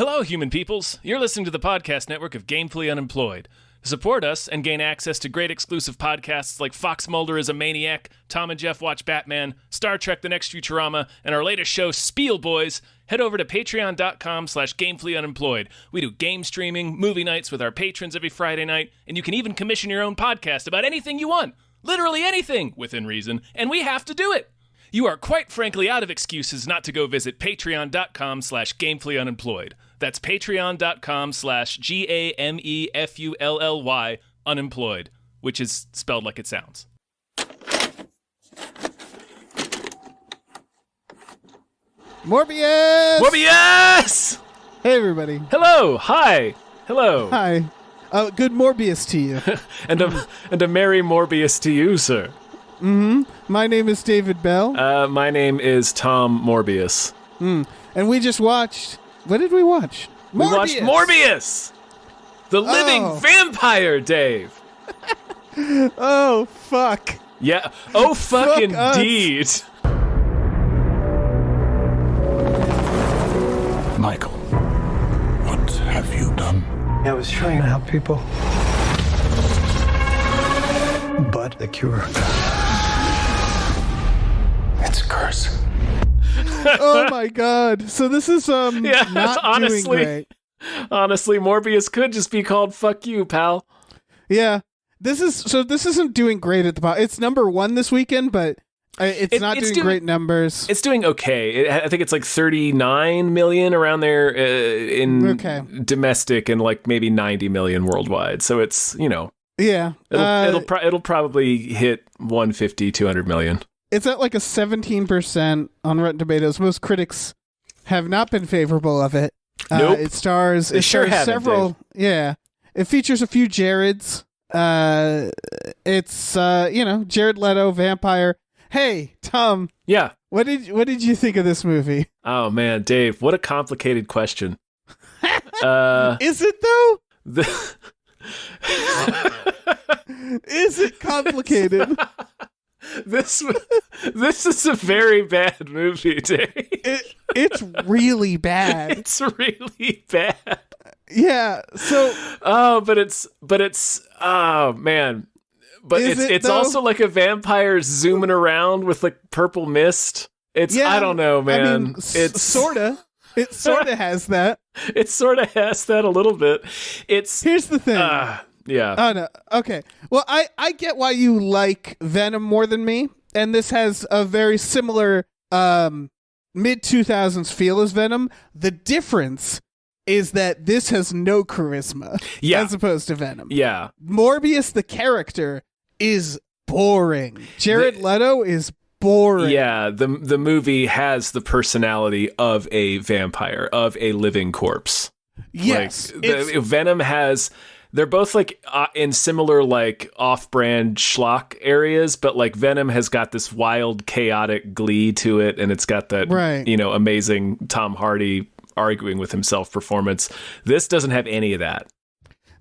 Hello, human peoples. You're listening to the podcast network of Gamefully Unemployed. To support us and gain access to great exclusive podcasts like Fox Mulder is a Maniac, Tom and Jeff Watch Batman, Star Trek The Next Futurama, and our latest show, Spiel Boys, head over to patreon.com/gamefullyunemployed. We do game streaming, movie nights with our patrons every Friday night, and you can even commission your own podcast about anything you want. Literally anything, within reason, and we have to do it. You are quite frankly out of excuses not to go visit patreon.com/gamefullyunemployed. That's patreon.com/GAMEFULLY unemployed, which is spelled like it sounds. Morbius! Morbius! Hey, everybody. Hello. Hi. Hello. Hi. Good Morbius to you. and a merry Morbius to you, sir. Mm-hmm. My name is David Bell. My name is Tom Morbius. And we just watched... What did we watch? Morbius! We watched Morbius! The living vampire, Dave! Oh, fuck. Yeah. Oh, fuck indeed. Michael, what have you done? I was trying to help people. But the cure... it's a curse. Oh my god. So this is not honestly, doing great. Honestly, Morbius could just be called Fuck You, pal. Yeah. This isn't doing great at the box. It's number 1 this weekend, but it's not doing great numbers. It's doing okay. I think it's like 39 million around there in domestic and like maybe 90 million worldwide. So it's, yeah. It'll probably hit 150, 200 million. It's at like a 17% on Rotten Tomatoes. Most critics have not been favorable of it. Nope. It stars several. Dave. Yeah. It features a few Jareds. It's Jared Leto, vampire. Hey, Tom. Yeah. What did you think of this movie? Oh man, Dave, what a complicated question. Is it though? Is it complicated? This is a very bad movie, Dave. It's really bad. It's really bad. Yeah. So. But it's oh man. But it's also like a vampire zooming around with like purple mist. I don't know, man. I mean, it's sorta. It sorta has that. It sorta has that a little bit. Here's the thing. Yeah. Oh no. Okay. Well, I get why you like Venom more than me, and this has a very similar mid-2000s feel as Venom. The difference is that this has no charisma as opposed to Venom. Yeah. Morbius, the character, is boring. Jared Leto is boring. Yeah, the movie has the personality of a vampire, of a living corpse. Yes. Venom has... They're both like in similar like off-brand schlock areas, but like Venom has got this wild, chaotic glee to it, and it's got that amazing Tom Hardy arguing with himself performance. This doesn't have any of that.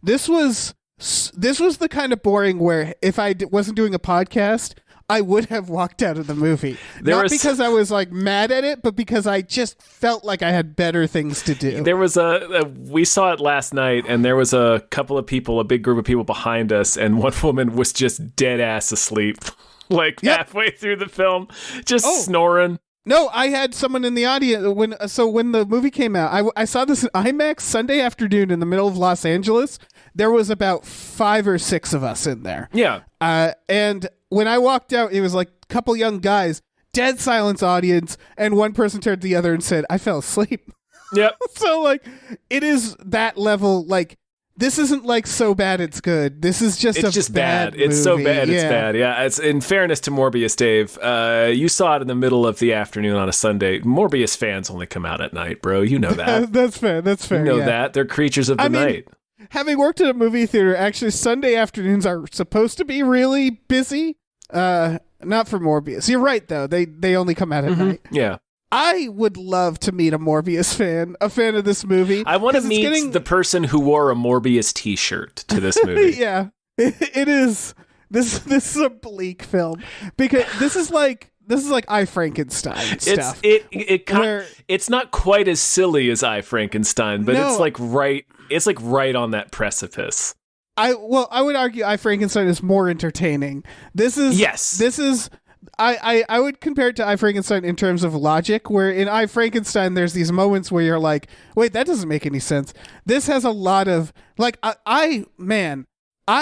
This was the kind of boring where if I wasn't doing a podcast, I would have walked out of the movie. Because I was like mad at it, but because I just felt like I had better things to do. There was we saw it last night, and there was a big group of people behind us, and one woman was just dead ass asleep, halfway through the film, just snoring. No, I had someone in the audience when the movie came out. I saw this in IMAX Sunday afternoon in the middle of Los Angeles. There was about 5 or 6 of us in there. Yeah. And when I walked out, it was like a couple young guys, dead silence audience, and one person turned to the other and said, "I fell asleep." Yep. So like, it is that level. Like, this isn't like so bad it's good. This is just bad movie. It's so bad it's bad. Yeah. It's in fairness to Morbius, Dave. You saw it in the middle of the afternoon on a Sunday. Morbius fans only come out at night, bro. You know that. That's fair. You know that. They're creatures of the night. Having worked at a movie theater, actually Sunday afternoons are supposed to be really busy. Not for Morbius. You're right, though. They only come out at night. Yeah. I would love to meet a Morbius fan, a fan of this movie. I want to meet the person who wore a Morbius t-shirt to this movie. Yeah. It is. This is a bleak film because this is like I Frankenstein stuff. It's not quite as silly as I Frankenstein, but it's like right on that precipice. I would argue I Frankenstein is more entertaining. I would compare it to I Frankenstein in terms of logic, where in I Frankenstein there's these moments where you're like, wait, that doesn't make any sense. This has a lot of like I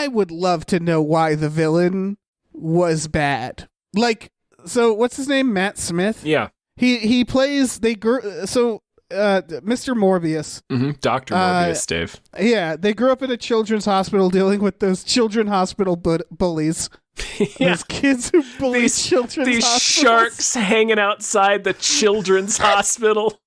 would love to know why the villain was bad. Like, so what's his name? Matt Smith? Yeah. He plays Mr. Morbius. Mm-hmm. Dr. Morbius, Dave. Yeah, they grew up in a children's hospital dealing with those children's hospital bullies. Yeah. Those kids who bully these sharks hanging outside the children's hospital.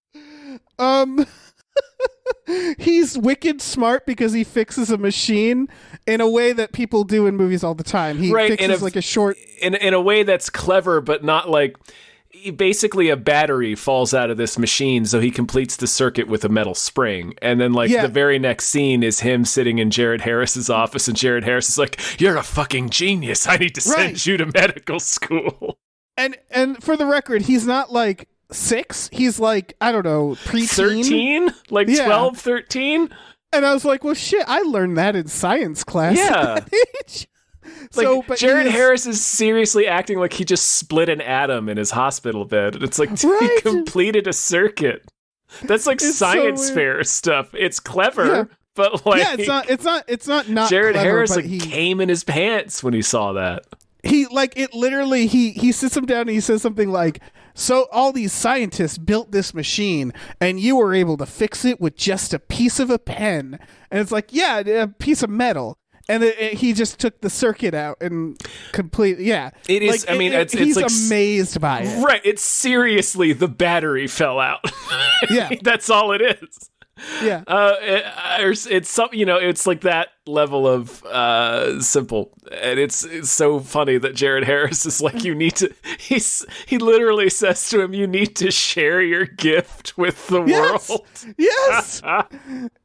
He's wicked smart because he fixes a machine in a way that people do in movies all the time. He fixes like a short... In a way that's clever, but not like... Basically, a battery falls out of this machine, so he completes the circuit with a metal spring. And then, the very next scene is him sitting in Jared Harris's office, and Jared Harris is like, "You're a fucking genius. I need to send you to medical school." And for the record, he's not like 6. He's like, I don't know, preteen? 13? 12, 13? And I was like, well, shit, I learned that in science class. Yeah. Jared Harris is seriously acting like he just split an atom in his hospital bed. It's like, he completed a circuit. That's like it's science fair stuff. It's clever, but it's not Jared clever, Harris came in his pants when he saw that. He sits him down and he says something like, so all these scientists built this machine and you were able to fix it with just a piece of a pen. And it's like, yeah, a piece of metal. And he just took the circuit out and completely, yeah. It is, he's like amazed by it. Right, it's seriously, the battery fell out. Yeah. That's all it is. Yeah. It's something, it's like that level of simple. And it's so funny that Jared Harris is like, you need to, he literally says to him, you need to share your gift with the world. Yes.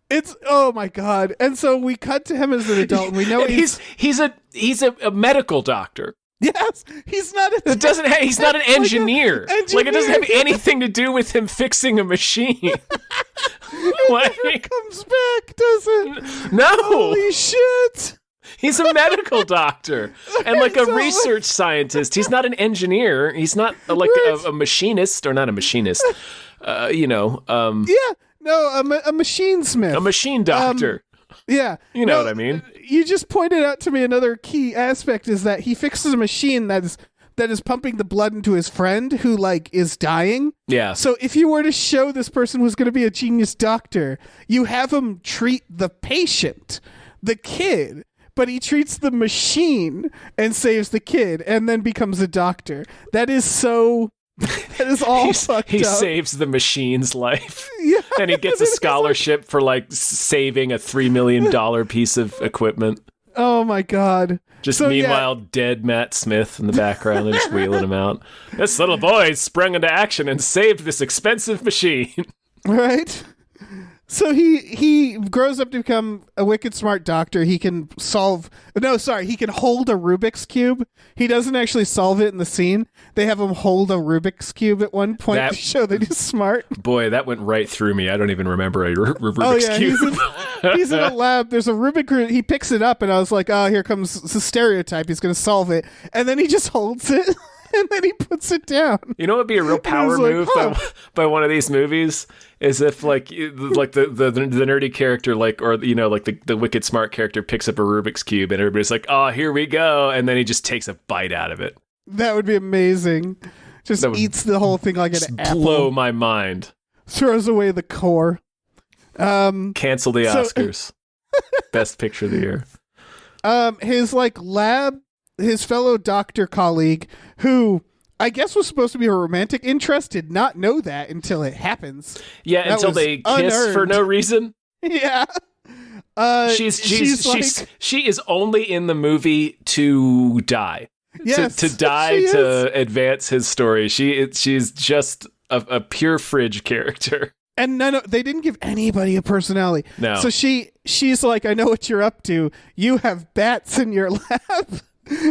It's, oh my God. And so we cut to him as an adult and we know he's a medical doctor. Yes, he's not. He's not an engineer. Like it doesn't have anything to do with him fixing a machine. Never comes back, does it? No. Holy shit. He's a medical doctor and like a research scientist. He's not an engineer. He's not a machinist or not a machinist. No, a machine smith. A machine doctor. Yeah. You know what I mean? You just pointed out to me another key aspect is that he fixes a machine that is pumping the blood into his friend who is dying. Yeah. So if you were to show this person was going to be a genius doctor, you have him treat the patient, the kid, but he treats the machine and saves the kid and then becomes a doctor. That is so... That is all fucked up. He saves the machine's life. Yeah. And he gets a scholarship for saving a $3 million piece of equipment. Oh my God. Meanwhile, dead Matt Smith in the background. They're just wheeling him out. This little boy sprung into action and saved this expensive machine. Right? So he grows up to become a wicked smart doctor. He can he can hold a Rubik's Cube. He doesn't actually solve it in the scene. They have him hold a Rubik's Cube at one point to show that he's smart. Boy, that went right through me. I don't even remember a Rubik's Cube. He's in a lab. There's a Rubik's Cube. He picks it up and I was like, oh, here comes the stereotype. He's going to solve it. And then he just holds it. And then he puts it down. You know what would be a real power move by one of these movies is if the nerdy character the wicked smart character picks up a Rubik's Cube and everybody's like, oh, here we go, and then he just takes a bite out of it. That would be amazing. Just eats the whole thing like an apple. Blow my mind. Throws away the core. Cancel the Oscars. Best picture of the year. His fellow doctor colleague, who I guess was supposed to be a romantic interest, did not know that until it happens. Yeah, until they kiss for no reason. Yeah. She is only in the movie to die. Yes, to die to advance his story. She's just a pure fridge character. And they didn't give anybody a personality. No. So she's like, I know what you're up to. You have bats in your lab.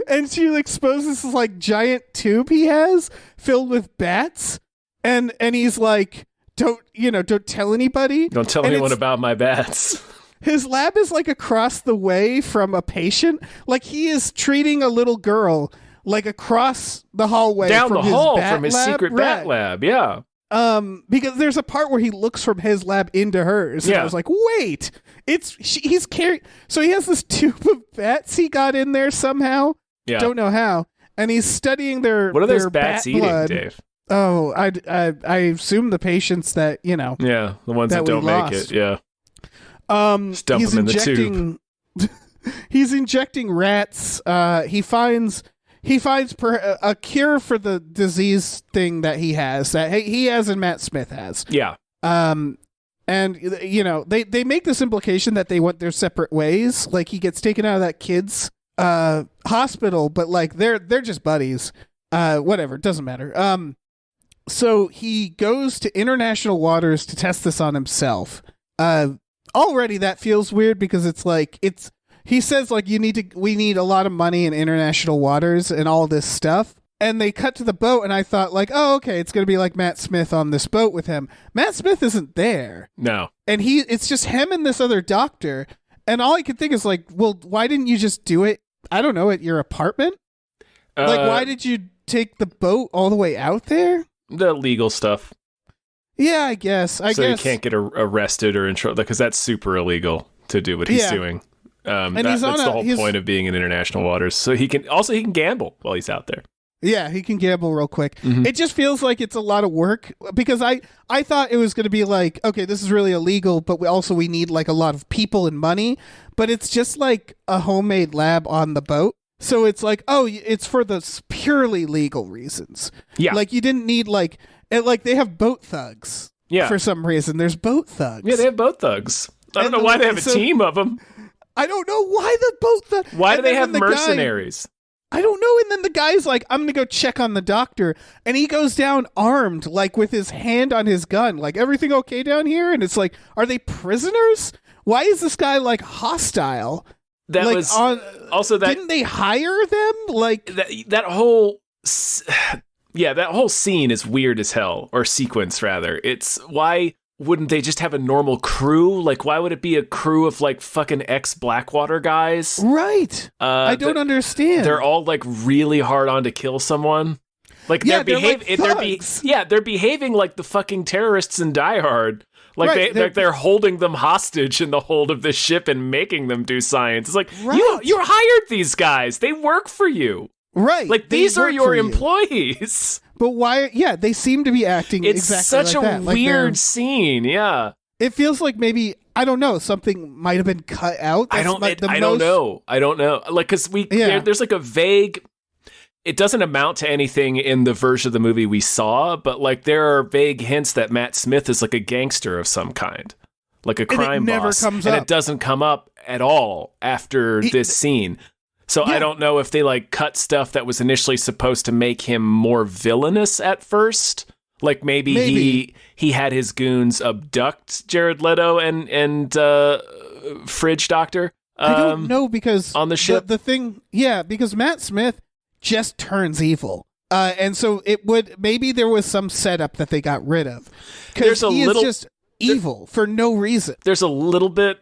And she exposes this like giant tube he has filled with bats, and he's like, don't tell anybody. Don't tell anyone about my bats. His lab is like across the way from a patient. Like he is treating a little girl like across the hallway down from the his hall bat from his lab. secret bat lab. Yeah. Because there's a part where he looks from his lab into hers. And I was like, wait, he's carrying. So he has this tube of bats he got in there somehow. Yeah. Don't know how. And he's studying their What are those bat bats eating, blood. Dave? Oh, I assume the patients that, Yeah, the ones that don't make it. Yeah. Just dump them in the tube. He's injecting rats. He finds a cure for the disease thing that he has, that he has and Matt Smith has. Yeah. And they make this implication that they went their separate ways. Like he gets taken out of that kid's hospital, but like they're just buddies. Whatever, it doesn't matter. So he goes to international waters to test this on himself. Already that feels weird because he says like we need a lot of money in international waters and all this stuff. And they cut to the boat and I thought like, oh, okay, it's going to be like Matt Smith on this boat with him. Matt Smith isn't there. No. And it's just him and this other doctor. And all I could think is like, well, why didn't you just do it? I don't know, at your apartment? Like, why did you take the boat all the way out there? The legal stuff. Yeah, I guess. So you can't get arrested or in trouble because that's super illegal to do what he's doing. And that's the whole point of being in international waters. So he can gamble while he's out there. Yeah, he can gamble real quick. Mm-hmm. It just feels like it's a lot of work because I thought it was going to be like, okay, this is really illegal, but we need like a lot of people and money. But it's just like a homemade lab on the boat. So it's like, oh, it's for the purely legal reasons. Yeah. Like you didn't need like they have boat thugs. Yeah. For some reason, there's boat thugs. Yeah, they have boat thugs. I don't know why they have a team of them. I don't know why the boat thugs. Why do they have mercenaries? I don't know. And then the guy's like, I'm going to go check on the doctor. And he goes down armed, like with his hand on his gun. Like, everything okay down here? And it's like, are they prisoners? Why is this guy like hostile? That like, was also that. Didn't they hire them? Like that whole. Yeah, that whole scene is weird as hell, or sequence rather. It's why wouldn't they just have a normal crew? Like, why would it be a crew of like fucking ex-Blackwater guys? Right. I don't understand. They're all like really hard on to kill someone. Like they're behaving like the fucking terrorists in Die Hard. Like right, they're holding them hostage in the hold of this ship and making them do science. It's like you hired these guys. They work for you. Right. Like these are your employees. But why? Yeah, they seem to be acting exactly like that. It's such a weird scene. Yeah. It feels like maybe, I don't know, something might have been cut out. I don't know. Like, because there's like a vague, it doesn't amount to anything in the version of the movie we saw, but like there are vague hints that Matt Smith is like a gangster of some kind, like a crime boss. And it doesn't come up at all after this scene. So I don't know if they like cut stuff that was initially supposed to make him more villainous at first. Like maybe he had his goons abduct Jared Leto and Fridge Doctor. I don't know because on the ship because Matt Smith just turns evil. And so maybe there was some setup that they got rid of. Because he is just evil for no reason. There's a little bit,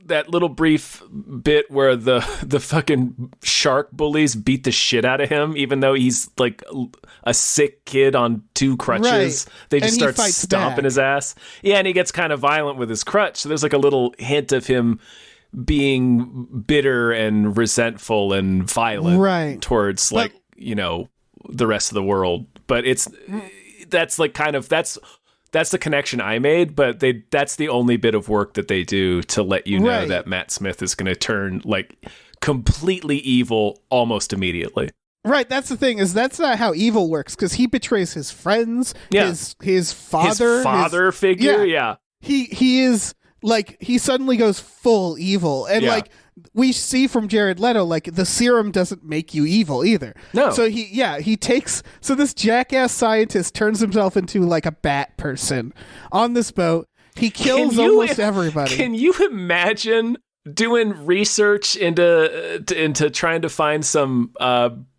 that little brief bit where the fucking shark bullies beat the shit out of him, even though he's like a sick kid on 2 crutches. Right. They just start stomping his ass. Yeah, and he gets kind of violent with his crutch. So there's like a little hint of him being bitter and resentful and violent towards the rest of the world. But that's the connection I made, but that's the only bit of work that they do to let you know that Matt Smith is going to turn like completely evil almost immediately. Right, that's the thing, is that's not how evil works, because he betrays his friends, his father. His father figure, He is, like, he suddenly goes full evil, and like, we see from Jared Leto, like, the serum doesn't make you evil either. No. So he takes, so this jackass scientist turns himself into, like, a bat person on this boat. He kills almost everybody. Can you imagine doing research into trying to find some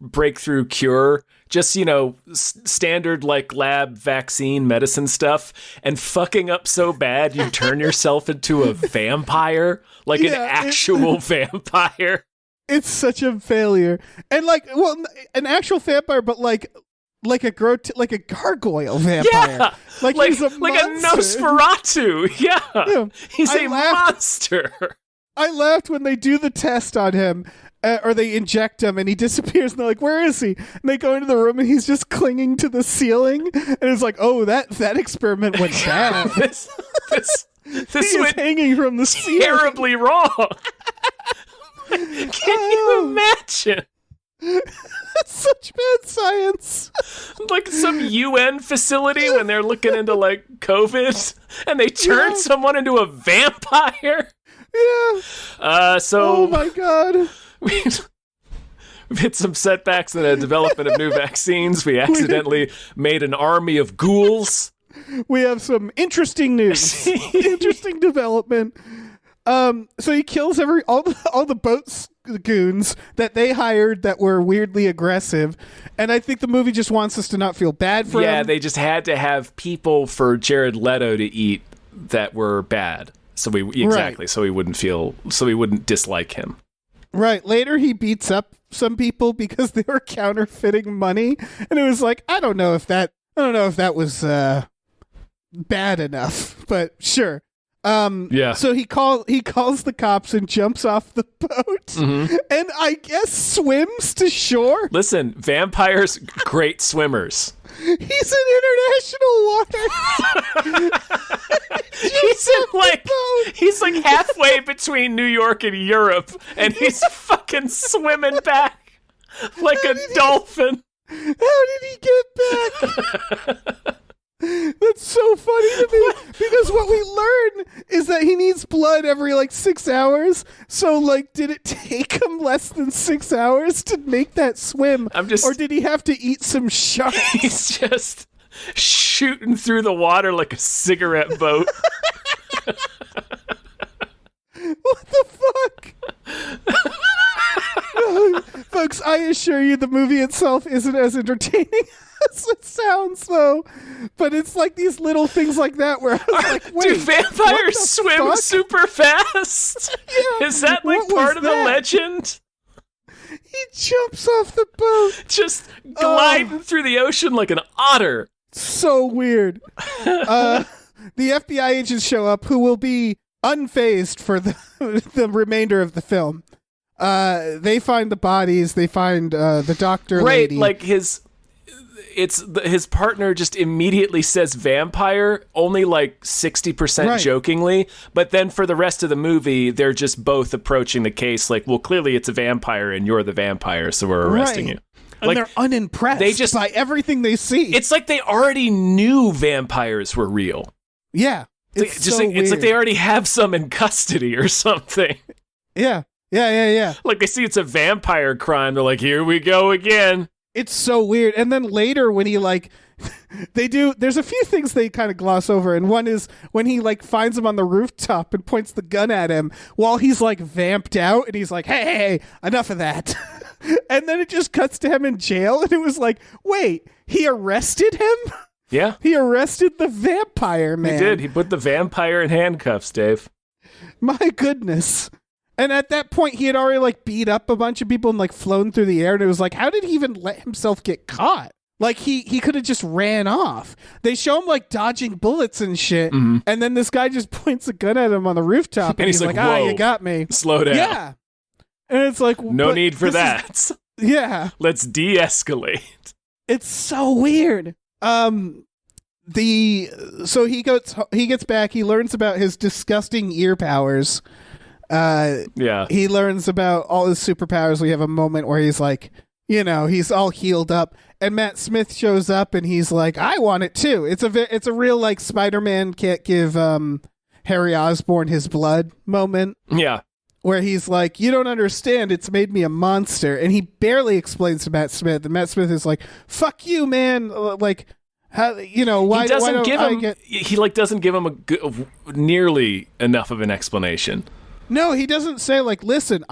breakthrough cure, just, standard like lab vaccine medicine stuff, and fucking up so bad you turn yourself into a vampire, like an actual vampire. It's such a failure. And an actual vampire, but like a gargoyle vampire. Yeah, like he's a like a Nosferatu. Yeah. He's a monster. I laughed when they do the test on him, or they inject him, and he disappears, and they're like, "Where is he?" And they go into the room, and he's just clinging to the ceiling, and it's like, "Oh, that experiment went bad." this went hanging from the ceiling. Terribly wrong. Can you imagine? That's such bad science. Like some UN facility when they're looking into like COVID, and they turn someone into a vampire. Yeah. So. Oh my god. We've hit some setbacks in the development of new vaccines. We accidentally made an army of ghouls. We have some interesting news. Interesting development. So he kills all the boat goons that they hired that were weirdly aggressive, and I think the movie just wants us to not feel bad for him. Yeah, they just had to have people for Jared Leto to eat that were bad. So we wouldn't dislike him. Right. Later, he beats up some people because they were counterfeiting money, and it was like, I don't know if that was bad enough, but sure. Yeah. So he calls the cops and jumps off the boat, and I guess swims to shore. Listen, vampires, great swimmers. He's in international water. he's like halfway between New York and Europe, and he's fucking swimming back like a dolphin. How did he get back? That's so funny to me, because what we learn is that he needs blood every 6 hours. So did it take him less than 6 hours to make that swim? Or did he have to eat some sharks? He's just shooting through the water like a cigarette boat. What the fuck? Folks, I assure you the movie itself isn't as entertaining as it sounds, though. But it's like these little things like that where I was like, wait, do vampires swim super fast? Yeah, is that part of the legend? He jumps off the boat. Just gliding through the ocean like an otter. So weird. The FBI agents show up who will be unfazed for the remainder of the film. They find the bodies. They find the doctor lady. Like his partner just immediately says vampire, only 60% jokingly, but then for the rest of the movie, they're just both approaching the case like, well, clearly it's a vampire and you're the vampire, so we're arresting you. And they're unimpressed by everything they see. It's like they already knew vampires were real. Yeah. It's like they already have some in custody or something. Yeah. Like they see it's a vampire crime. They're like, here we go again. It's so weird. And then later when he there's a few things they kind of gloss over. And one is when he finds him on the rooftop and points the gun at him while he's vamped out. And he's like, hey, enough of that. And then it just cuts to him in jail. And it was like, wait, he arrested him? Yeah. He arrested the vampire, man. He did. He put the vampire in handcuffs, Dave. My goodness. And at that point, he had already beat up a bunch of people and flown through the air. And it was like, how did he even let himself get caught? He could have just ran off. They show him dodging bullets and shit. Mm-hmm. And then this guy just points a gun at him on the rooftop. And he's like, whoa, you got me. Slow down. Yeah. And it's like, no need for that. Yeah. Let's de-escalate. It's so weird. So he gets back. He learns about his disgusting ear powers. He learns about all his superpowers. We have a moment where he's he's all healed up, and Matt Smith shows up, and he's like, "I want it too." It's a real Spider-Man can't give Harry Osborn his blood moment. Yeah, where he's like, "You don't understand. It's made me a monster," and he barely explains to Matt Smith, and Matt Smith is like, "Fuck you, man!" How why? He doesn't give him nearly enough of an explanation. No, he doesn't say, like, listen,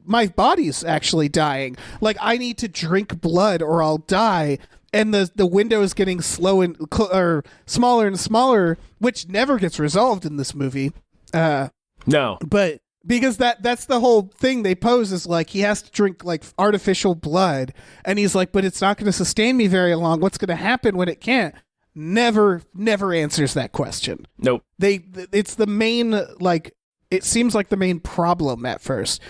my body's actually dying. Like, I need to drink blood or I'll die. And the window is getting or smaller and smaller, which never gets resolved in this movie. No. But because that's the whole thing they pose is, like, he has to drink, like, artificial blood. And he's like, but it's not going to sustain me very long. What's going to happen when it can't? Never answers that question. Nope. It's the main, like... It seems like the main problem at first.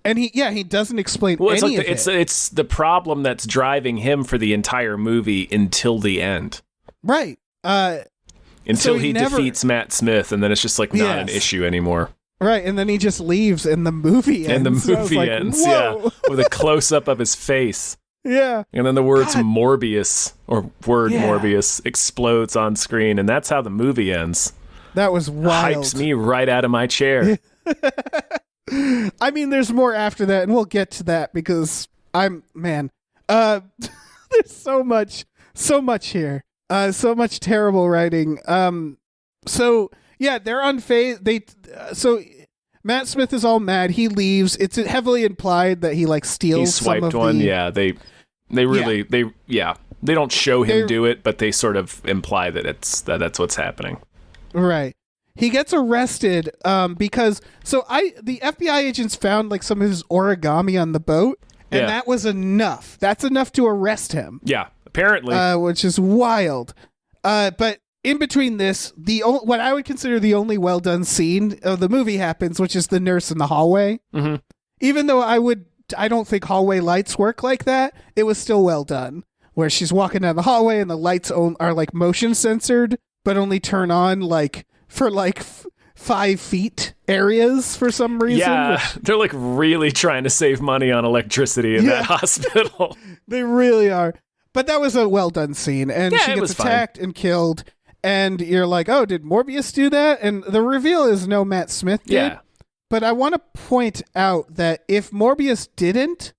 And he doesn't explain any of it. It's the problem that's driving him for the entire movie until the end. Right. Until he defeats Matt Smith, and then it's just like not an issue anymore. Right, and then he just leaves and the movie ends. And the movie ends, with a close-up of his face. Yeah. And then the words Morbius, or Morbius, explodes on screen, and that's how the movie ends. That was wild. Hypes me right out of my chair. I mean, there's more after that, and we'll get to that because there's so much here. So much terrible writing. So yeah, they're unfazed. So Matt Smith is all mad. He leaves. It's heavily implied that he like steals. He swiped some of one. The, yeah, they don't show him do it, but they sort of imply that that's what's happening. Right. He gets arrested because the FBI agents found like some of his origami on the boat, and that was enough. That's enough to arrest him. Yeah, apparently. Which is wild. But in between this, what I would consider the only well done scene of the movie happens, which is the nurse in the hallway. Mm-hmm. Even though I don't think hallway lights work like that, it was still well done. Where she's walking down the hallway and the lights are like motion censored, but only turn on like for like 5 feet areas for some reason. Yeah, they're like really trying to save money on electricity in that hospital. They really are. But that was a well done scene, and she gets attacked and killed. And you're like, oh, did Morbius do that? And the reveal is no, Matt Smith did. Yeah. But I want to point out that if Morbius did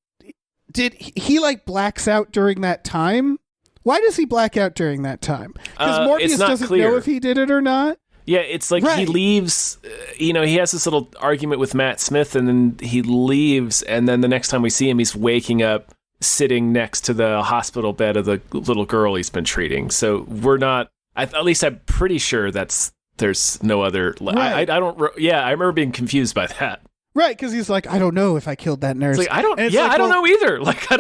he like blacks out during that time? Why does he black out during that time? Because Morbius doesn't know if he did it or not. Yeah, it's like he leaves, he has this little argument with Matt Smith, and then he leaves, and then the next time we see him, he's waking up sitting next to the hospital bed of the little girl he's been treating. So we're not, at least I'm pretty sure there's no other, right. I remember being confused by that. Right, because he's like, I don't know if I killed that nurse. It's like, I don't know either. Like, I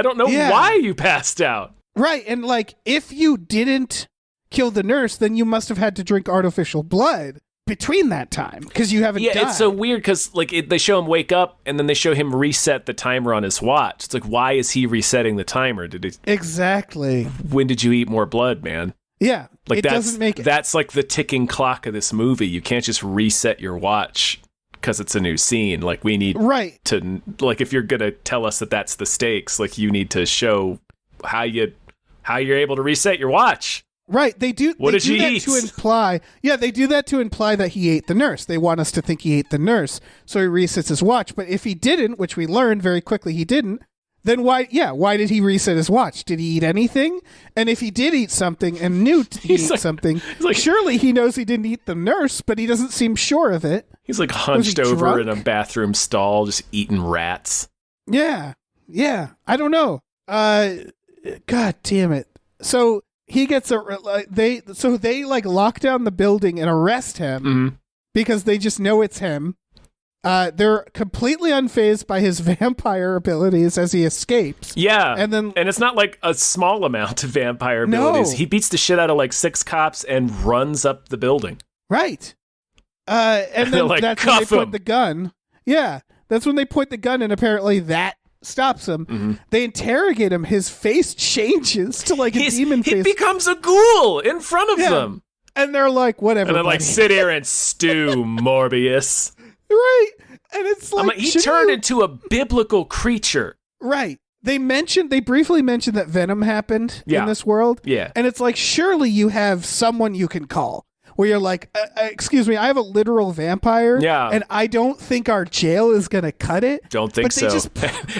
don't know why you passed out. Right, and like, if you didn't kill the nurse, then you must have had to drink artificial blood between that time because you haven't died. It's so weird because like they show him wake up and then they show him reset the timer on his watch. It's like, why is he resetting the timer? Exactly. When did you eat more blood, man? Yeah, like that's like the ticking clock of this movie. You can't just reset your watch because it's a new scene. Like we need to, like, if you're gonna tell us that that's the stakes, like you need to show how you're able to reset your watch. Right, they do. What they did do you that eat? To imply, they do that to imply that he ate the nurse. They want us to think he ate the nurse, so he resets his watch. But if he didn't, which we learned very quickly he didn't, then why did he reset his watch? Did he eat anything? And if he did eat something and knew he ate something, surely he knows he didn't eat the nurse, but he doesn't seem sure of it. He's like hunched over in a bathroom stall, just eating rats. Yeah, I don't know. God damn it. So he gets they lock down the building and arrest him because they just know it's him. They're completely unfazed by his vampire abilities as he escapes. Yeah, and it's not like a small amount of vampire abilities. He beats the shit out of like 6 cops and runs up the building. Right. And then like, that's when they point the gun. Yeah, that's when they point the gun, and apparently that stops him. Mm-hmm. They interrogate him. His face changes to like a demon face. He becomes a ghoul in front of them. And they're like, whatever. And they're like, sit here and stew, Morbius. Right. And it's like, he turned into a biblical creature. Right. They briefly mentioned that Venom happened in this world. Yeah. And it's like, surely you have someone you can call. Where you're like, excuse me, I have a literal vampire. Yeah. And I don't think our jail is going to cut it. Don't think so.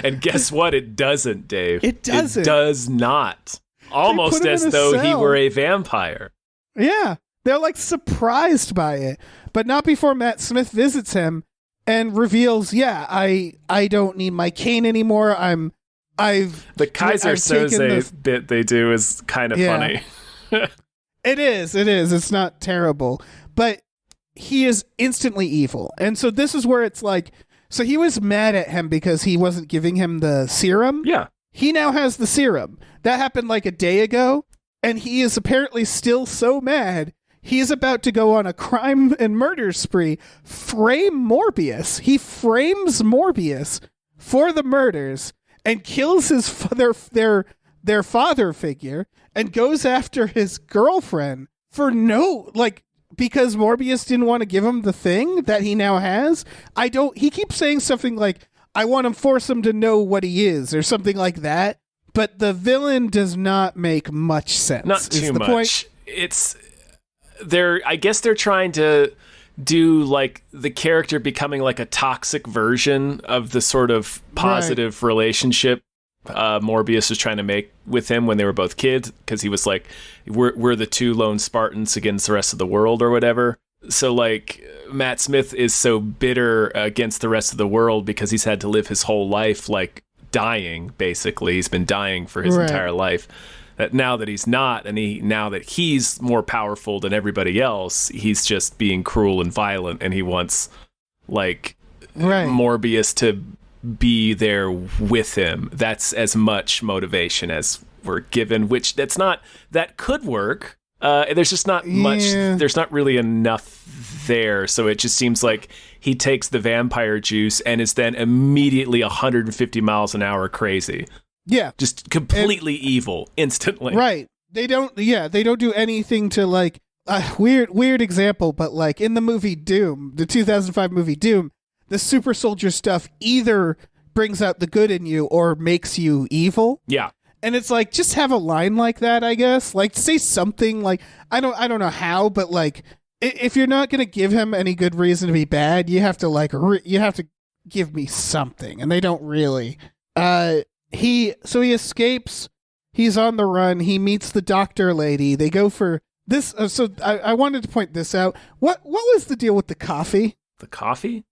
And guess what? It doesn't, Dave. It doesn't. It does not. Almost as though he were a vampire. Yeah. They're like surprised by it. But not before Matt Smith visits him and reveals, I don't need my cane anymore. The Kaiser Soze bit they do is kind of funny. It is. It's not terrible, but he is instantly evil. And so this is where it's like, so he was mad at him because he wasn't giving him the serum. Yeah. He now has the serum. That happened like a day ago, and he is apparently still so mad. He's about to go on a crime and murder spree, frame Morbius. He frames Morbius for the murders and kills their father figure and goes after his girlfriend for because Morbius didn't want to give him the thing that he now has. He keeps saying something like, I want to force him to know what he is or something like that. But the villain does not make much sense. Not too much. I guess they're trying to do like the character becoming like a toxic version of the sort of positive relationship Morbius was trying to make with him when they were both kids, because he was like, we're the two lone Spartans against the rest of the world or whatever. So like Matt Smith is so bitter against the rest of the world because he's had to live his whole life like dying, basically. He's been dying for his entire life. That now that he's not, and now that he's more powerful than everybody else, he's just being cruel and violent, and he wants like Morbius to be there with him. That's as much motivation as we're given, which that could work. There's just not much, there's not really enough there. So it just seems like he takes the vampire juice and is then immediately 150 miles an hour crazy. Yeah. Just completely evil instantly. Right. They don't do anything to like, weird example, but like in the movie Doom, the 2005 movie Doom, the super soldier stuff either brings out the good in you or makes you evil. Yeah. And it's like, just have a line like that, I guess. Like, say something like, I don't know how, but like, if you're not going to give him any good reason to be bad, you have to you have to give me something. And they don't really. He escapes. He's on the run. He meets the doctor lady. They go for this. So I wanted to point this out. What was the deal with the coffee? The coffee?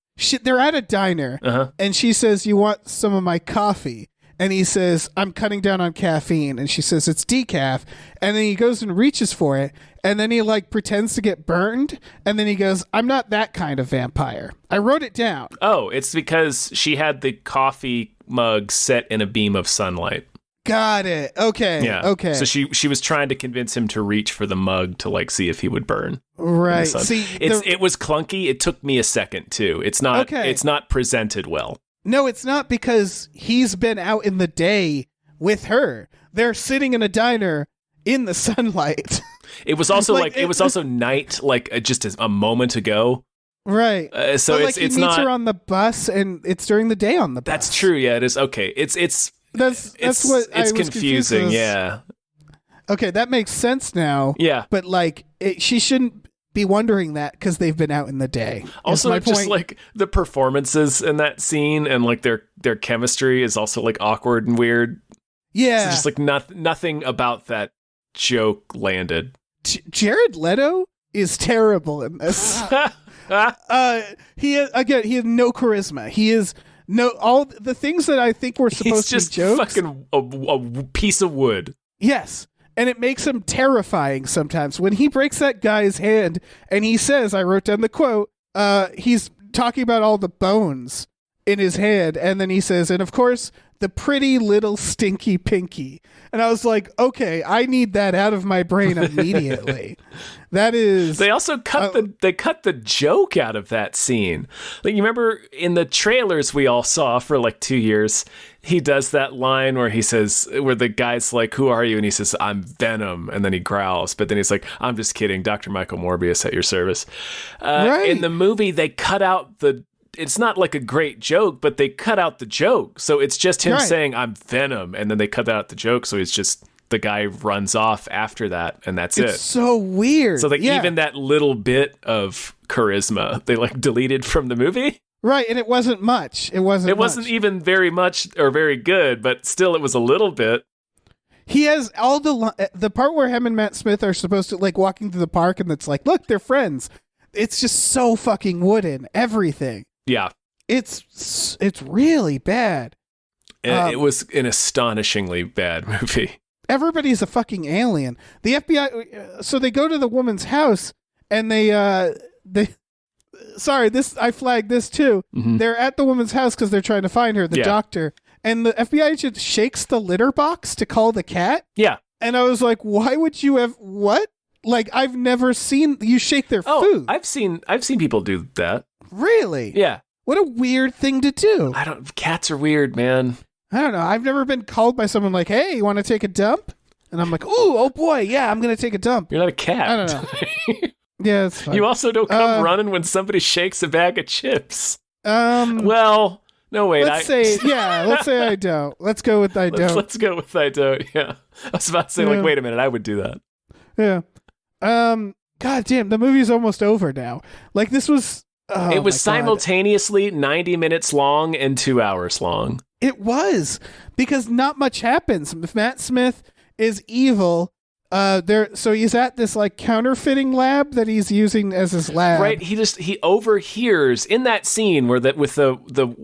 They're at a diner, and she says, "You want some of my coffee?" And he says, "I'm cutting down on caffeine." And she says, "It's decaf." And then he goes and reaches for it. And then he like pretends to get burned. And then he goes, "I'm not that kind of vampire." I wrote it down. Oh, it's because she had the coffee mug set in a beam of sunlight. Got it. Okay. Yeah. Okay. So she was trying to convince him to reach for the mug to like see if he would burn. Right. See, it was clunky. It took me a second too. It's not presented well. No, it's not, because he's been out in the day with her. They're sitting in a diner in the sunlight. It was also it was also night, like just a moment ago. Right. So but, he meets her on the bus, and it's during the day on the bus. That's true. Yeah, it is. Okay. That's what I was confusing. Yeah. Okay, that makes sense now. Yeah. But like, she shouldn't be wondering that because they've been out in the day. Also, just like the performances in that scene and like their chemistry is also like awkward and weird. Yeah. So just like nothing about that joke landed. Jared Leto is terrible in this. He has no charisma. He is all the things that I think were supposed to be jokes. Fucking a piece of wood. Yes. And it makes him terrifying sometimes. When he breaks that guy's hand and he says, I wrote down the quote, he's talking about all the bones in his hand. And then he says, and of course, the pretty little stinky pinky. And I was like, okay, I need that out of my brain immediately. That is. They also cut the joke out of that scene. Like, you remember in the trailers we all saw for like 2 years, he does that line where he says, where the guy's like, "Who are you?" And he says, "I'm Venom." And then he growls, but then he's like, "I'm just kidding, Dr. Michael Morbius at your service." Right. In the movie, they cut out it's not like a great joke, but they cut out the joke. So it's just him saying, "I'm Venom." And then they cut out the joke. So it's just the guy runs off after that. And that's it. It's so weird. So like even that little bit of charisma, they like deleted from the movie. Right. And it wasn't much. It wasn't even very much or very good, but still it was a little bit. He has all the part where him and Matt Smith are supposed to like walking through the park and it's like, look, they're friends. It's just so fucking wooden. Everything. Yeah. It's really bad. It was an astonishingly bad movie. Everybody's a fucking alien. The FBI. So they go to the woman's house and they. Sorry, I flagged this too. Mm-hmm. They're at the woman's house because they're trying to find her, the doctor. And the FBI agent shakes the litter box to call the cat. Yeah. And I was like, why would you have what? Like, I've never seen you shake their food. I've seen people do that. Really? Yeah. What a weird thing to do. Cats are weird, man. I don't know. I've never been called by someone like, hey, you want to take a dump? And I'm like, ooh, oh boy, yeah, I'm going to take a dump. You're not a cat. I don't know. Yeah, it's fine. You also don't come running when somebody shakes a bag of chips. Well, no, wait. Let's say I don't. Let's go with I don't. Let's go with I don't, yeah. I was about to say, like, wait a minute, I would do that. Yeah. God damn, the movie's almost over now. Like, this was... it was simultaneously 90 minutes long and 2 hours long. It was, because not much happens. Matt Smith is evil. So he's at this like counterfeiting lab that he's using as his lab. Right. He overhears in that scene where with the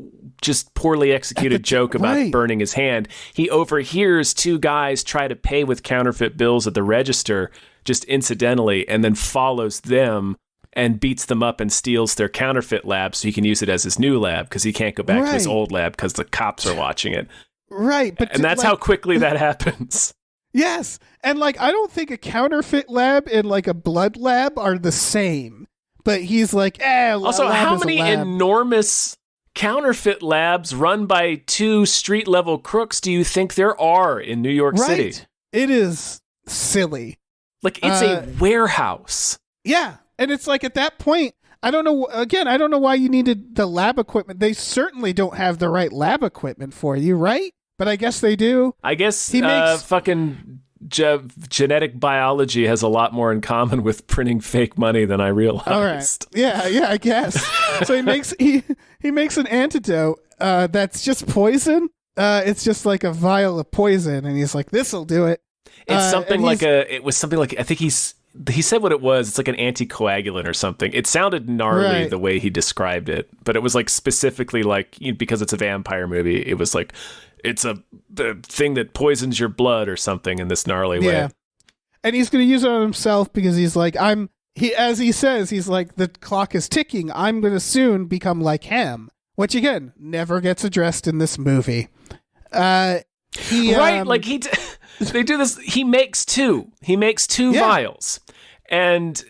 just poorly executed joke about burning his hand. He overhears two guys try to pay with counterfeit bills at the register, just incidentally, and then follows them and beats them up and steals their counterfeit lab so he can use it as his new lab because he can't go back to his old lab because the cops are watching it. Right. And that's how quickly that happens. Yes. And like, I don't think a counterfeit lab and like a blood lab are the same. But he's like, also, how many enormous counterfeit labs run by two street level crooks do you think there are in New York City? It is silly. Like, it's a warehouse. Yeah. And it's like, at that point, I don't know why you needed the lab equipment. They certainly don't have the right lab equipment for you, right? But I guess they do. I guess fucking genetic biology has a lot more in common with printing fake money than I realized. All right. Yeah, I guess. So he makes an antidote that's just poison. It's just like a vial of poison, and he's like, "This'll do it." It's something like I think he said what it was. It's like an anticoagulant or something. It sounded gnarly the way he described it, but it was like specifically like, because it's a vampire movie. It was like, it's the thing that poisons your blood or something in this gnarly way. And he's going to use it on himself because he's like, as he says, he's like, the clock is ticking. I'm going to soon become like him, which again, never gets addressed in this movie. They do this. He makes two vials, and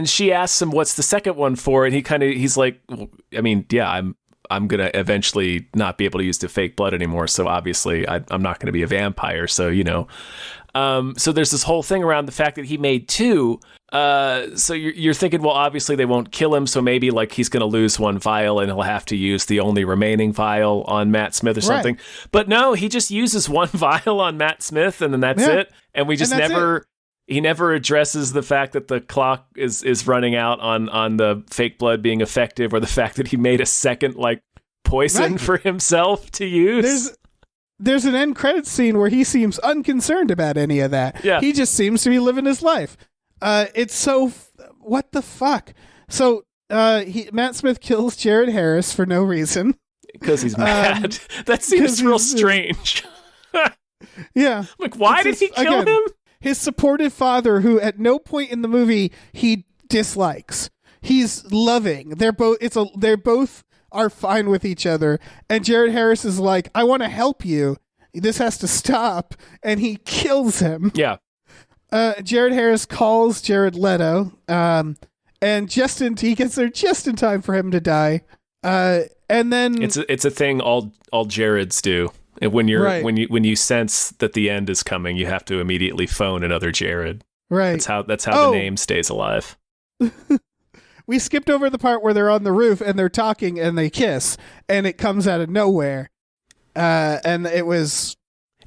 she asks him, "What's the second one for?" And he's like, well, I mean, yeah, I'm gonna eventually not be able to use the fake blood anymore. So obviously, I'm not gonna be a vampire. So so there's this whole thing around the fact that he made two. So you're thinking, well, obviously they won't kill him, so maybe like he's going to lose one vial and he'll have to use the only remaining vial on Matt Smith or something. Right. But no, he just uses one vial on Matt Smith and then that's it. And we just he never addresses the fact that the clock is running out on the fake blood being effective, or the fact that he made a second like poison for himself to use. There's an end credits scene where he seems unconcerned about any of that. Yeah. He just seems to be living his life. It's so what the fuck? So Matt Smith kills Jared Harris for no reason because he's mad. That seems real strange. Yeah, like why did he kill him? His supportive father, who at no point in the movie he dislikes. He's loving. They're both are fine with each other, and Jared Harris is like, I want to help you. This has to stop, and he kills him. Yeah. Jared Harris calls Jared Leto, and he gets there just in time for him to die. And then it's a thing all Jareds do. And when when you sense that the end is coming, you have to immediately phone another Jared. Right. That's how the name stays alive. We skipped over the part where they're on the roof and they're talking and they kiss, and it comes out of nowhere. And it was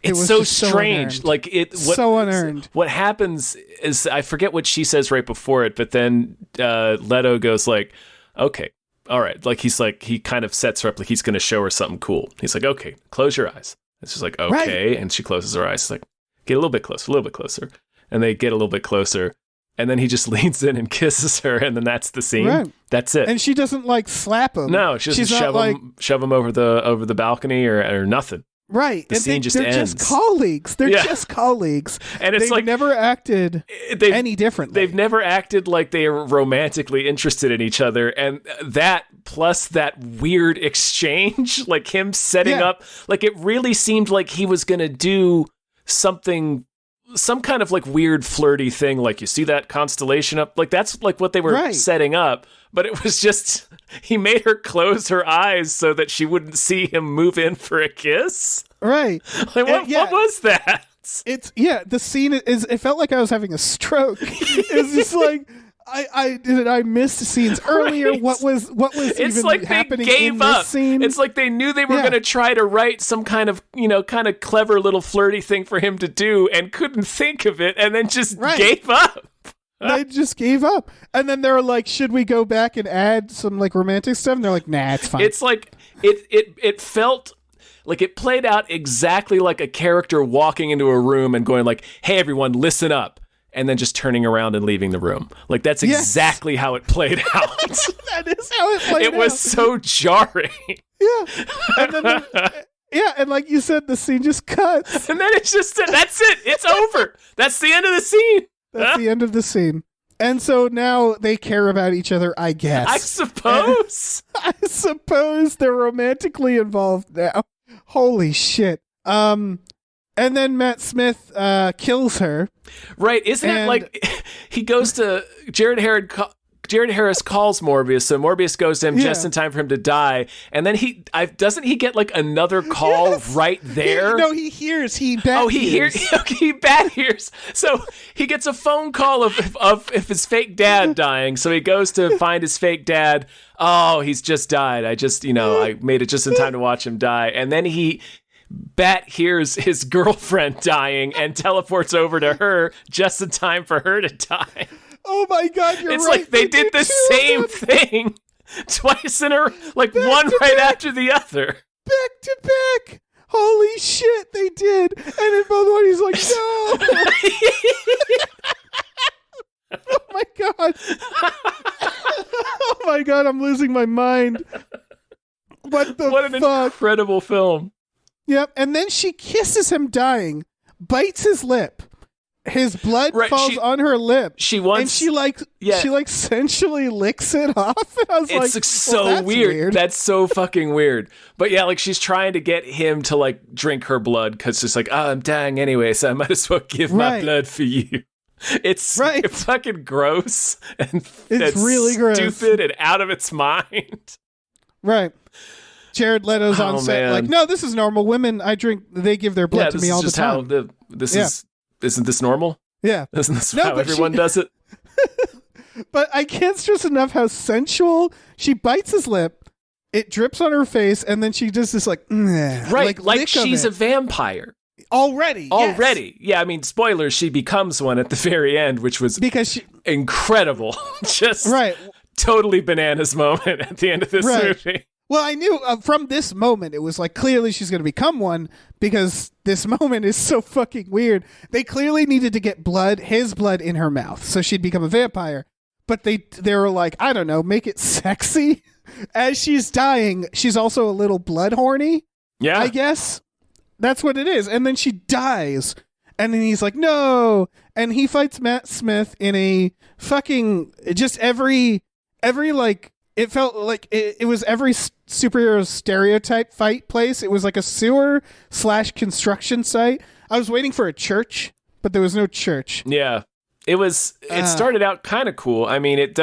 so strange. So unearned. What happens is, I forget what she says right before it, but then Leto goes like, okay, all right. Like he kind of sets her up like he's going to show her something cool. He's like, okay, close your eyes. It's just like, okay. Right. And she closes her eyes. It's like, get a little bit closer. And they get a little bit closer. And then he just leans in and kisses her, and then that's the scene. Right. That's it. And she doesn't like slap him. No, she doesn't shove him over the balcony or nothing. Right. The scene just ends. They're just colleagues. They're just colleagues. And it's they've never acted any differently. They've never acted like they are romantically interested in each other. And that plus that weird exchange, like him setting up, like it really seemed like he was going to do something, some kind of like weird flirty thing. Like, you see that constellation up? Like, that's like what they were setting up. But it was just, he made her close her eyes so that she wouldn't see him move in for a kiss. Right. Like, what was that? The scene is, it felt like I was having a stroke. It's just like, I missed scenes earlier. Right. What was it's even like happening they gave in up. This scene? It's like they knew they were going to try to write some kind of clever little flirty thing for him to do and couldn't think of it, and then just gave up. They just gave up. And then they're like, should we go back and add some like romantic stuff? And they're like, nah, it's fine. It's like, it felt like it played out exactly like a character walking into a room and going like, hey, everyone, listen up. And then just turning around and leaving the room. Like, that's exactly how it played out. That is how it played out. It was so jarring. Yeah. And then and like you said, the scene just cuts. And then it's just, that's it. It's over. That's the end of the scene. That's the end of the scene. And so now they care about each other, I guess. I suppose. I suppose they're romantically involved now. Holy shit. And then Matt Smith kills her. Right. Isn't it like he goes to Jared Harris calls Morbius, so Morbius goes to him just in time for him to die, and then doesn't he get like another call right there? He hears. He bat hears. He bat hears. So he gets a phone call of his fake dad dying. So he goes to find his fake dad. Oh, he's just died. I made it just in time to watch him die, and then he bat hears his girlfriend dying and teleports over to her just in time for her to die. Oh my God, you're right. It's like they did the same thing twice in a like one right after the other. Back to back. Holy shit, they did. And in both one, he's like, no. Oh my God. Oh my God, I'm losing my mind. What an incredible film. Yep, and then she kisses him dying, bites his lip. His blood falls on her lip. And she sensually licks it off. And I was it's so weird. That's so fucking weird. But yeah, like she's trying to get him to like drink her blood because it's like, oh, I'm dying anyway, so I might as well give my blood for you. It's fucking gross and it's really stupid and out of its mind. Right. Jared Leto's on set like, no, this is normal. Women, they give their blood to me all the time. Isn't this normal? Yeah. Isn't this how everyone does it? But I can't stress enough how sensual. She bites his lip, it drips on her face, and then she does this like, right, like she's a vampire. Already. Yes. Yeah, I mean, spoilers, she becomes one at the very end, which was incredible. Just totally bananas moment at the end of this movie. Well, I knew from this moment, it was like clearly she's going to become one because this moment is so fucking weird. They clearly needed to get his blood in her mouth so she'd become a vampire. But they were like, I don't know, make it sexy. As she's dying, she's also a little blood horny. Yeah. I guess. That's what it is. And then she dies. And then he's like, no. And he fights Matt Smith in a fucking, just every like, it felt like it was every superhero stereotype fight place. It was like a sewer/construction site. I was waiting for a church, but there was no church. Yeah. It started out kind of cool. I mean, it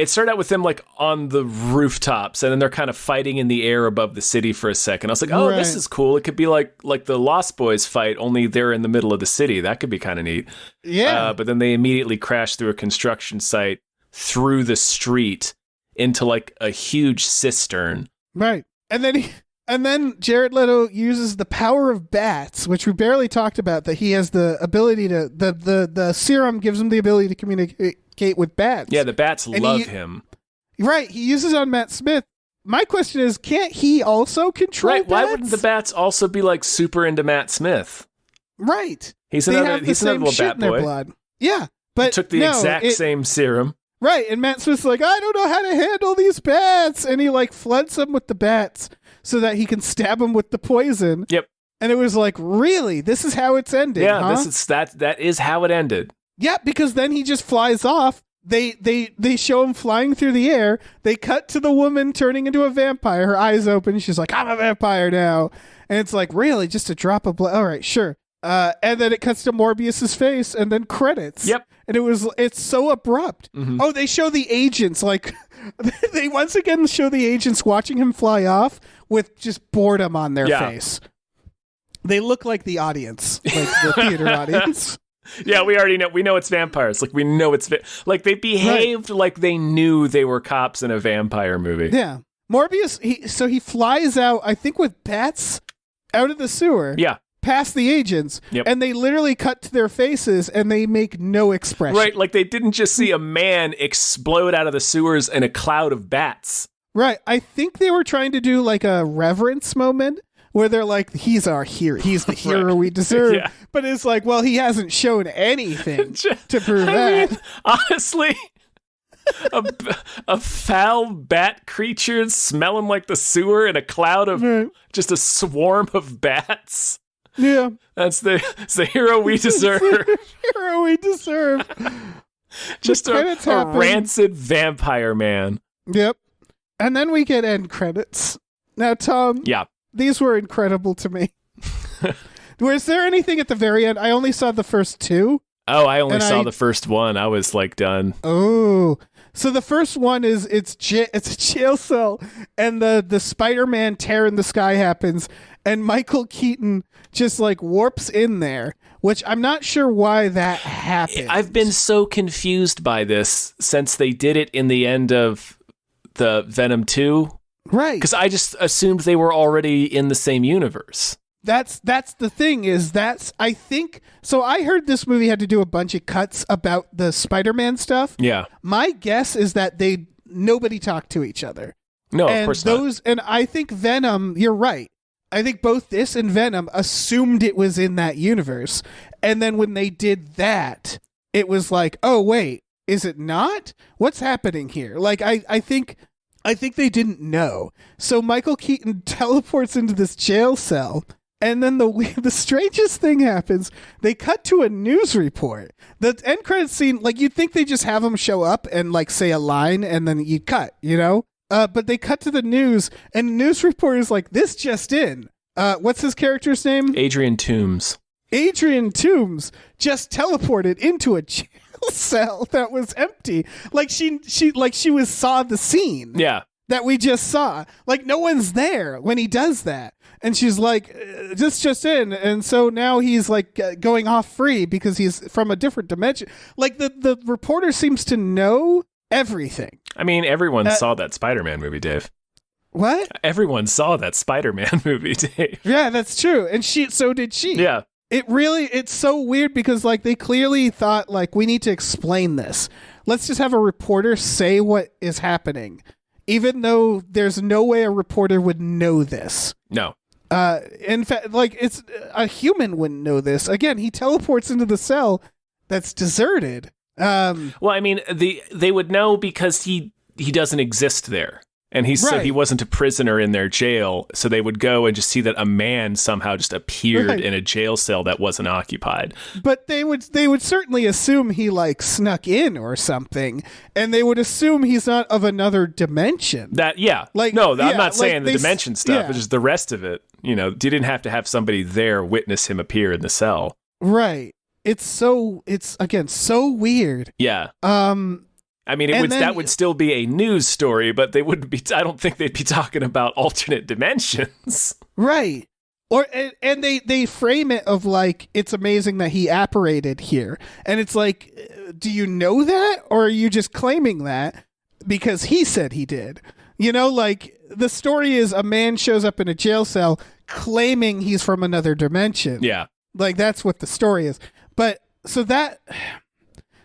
started out with them like on the rooftops and then they're kind of fighting in the air above the city for a second. I was like, oh, this is cool. It could be like the Lost Boys fight, only they're in the middle of the city. That could be kind of neat. Yeah. But then they immediately crash through a construction site through the street into like a huge cistern. Right. And then Jared Leto uses the power of bats, which we barely talked about, that he has the ability to the serum gives him the ability to communicate with bats. Yeah, the bats love him. Right. He uses on Matt Smith. My question is, can't he also control bats? Why wouldn't the bats also be like super into Matt Smith? Right. He's another little bat boy. Blood. Yeah. But took the exact same serum. Right, and Matt Smith's like, I don't know how to handle these bats, and he like floods them with the bats so that he can stab them with the poison. Yep. And it was like, really? This is how it's ending? Yeah, huh? that is how it ended. Yeah, because then he just flies off. They show him flying through the air. They cut to the woman turning into a vampire. Her eyes open. She's like, I'm a vampire now. And it's like, really? Just a drop of blood? All right, sure. And then it cuts to Morbius's face, and then credits. Yep. And it's so abrupt. Mm-hmm. Oh, they show the agents, like, they once again show the agents watching him fly off with just boredom on their face. They look like the audience, like the theater audience. Yeah, we already know. We know it's vampires. Like, we know it's... like, they behaved like they knew they were cops in a vampire movie. Yeah. Morbius, he flies out, I think with bats, out of the sewer. Yeah. Past the agents, and they literally cut to their faces and they make no expression. Right, like they didn't just see a man explode out of the sewers in a cloud of bats. Right, I think they were trying to do like a reverence moment where they're like, he's our hero, he's the hero we deserve. Yeah. But it's like, well, he hasn't shown anything to prove that. Mean, honestly... a foul bat creature smelling like the sewer in a cloud of just a swarm of bats. Yeah. It's the hero we deserve. Hero we deserve. Just a rancid vampire man. Yep. And then we get end credits. Now, Tom. Yeah. These were incredible to me. Was there anything at the very end? I only saw the first two. Oh, I only saw the first one. I was like done. Oh. So the first one is it's a jail cell, and the Spider-Man tear in the sky happens, and Michael Keaton just like warps in there, which I'm not sure why that happened. I've been so confused by this since they did it in the end of the Venom 2. Right. Because I just assumed they were already in the same universe. That's the thing I think so. I heard this movie had to do a bunch of cuts about the Spider-Man stuff. Yeah. My guess is that nobody talked to each other. No, of course not. And I think Venom, you're right. I think both this and Venom assumed it was in that universe. And then when they did that, it was like, oh wait, is it not? What's happening here? Like I think they didn't know. So Michael Keaton teleports into this jail cell. And then the strangest thing happens. They cut to a news report. The end credits scene, like you'd think they just have him show up and like say a line and then you cut, you know? But they cut to the news and the news reporter's like, this just in. What's his character's name? Adrian Toomes. Adrian Toomes just teleported into a jail cell that was empty. Like she saw the scene. Yeah. That we just saw. Like no one's there when he does that. And she's like, this just in. And so now he's like going off free because he's from a different dimension. Like the reporter seems to know everything. I mean, everyone saw that Spider-Man movie, Dave. What? Everyone saw that Spider-Man movie, Dave. Yeah, that's true. And so did she. Yeah. It's so weird because like they clearly thought like we need to explain this. Let's just have a reporter say what is happening. Even though there's no way a reporter would know this. No. In fact, like it's a human wouldn't know this. Again, he teleports into the cell that's deserted. Well, I mean, they would know because he doesn't exist there. And so he wasn't a prisoner in their jail, so they would go and just see that a man somehow just appeared in a jail cell that wasn't occupied. But they would certainly assume he like snuck in or something, and they would assume he's not of another dimension. I'm not saying the dimension stuff, it's just the rest of it. You know, you didn't have to have somebody there witness him appear in the cell. Right. It's again so weird. Yeah. I mean, that would still be a news story, but they wouldn't be. I don't think they'd be talking about alternate dimensions, right? Or and they frame it of like it's amazing that he apparated here, and it's like, do you know that, or are you just claiming that because he said he did? You know, like the story is a man shows up in a jail cell claiming he's from another dimension. Yeah, like that's what the story is. But so that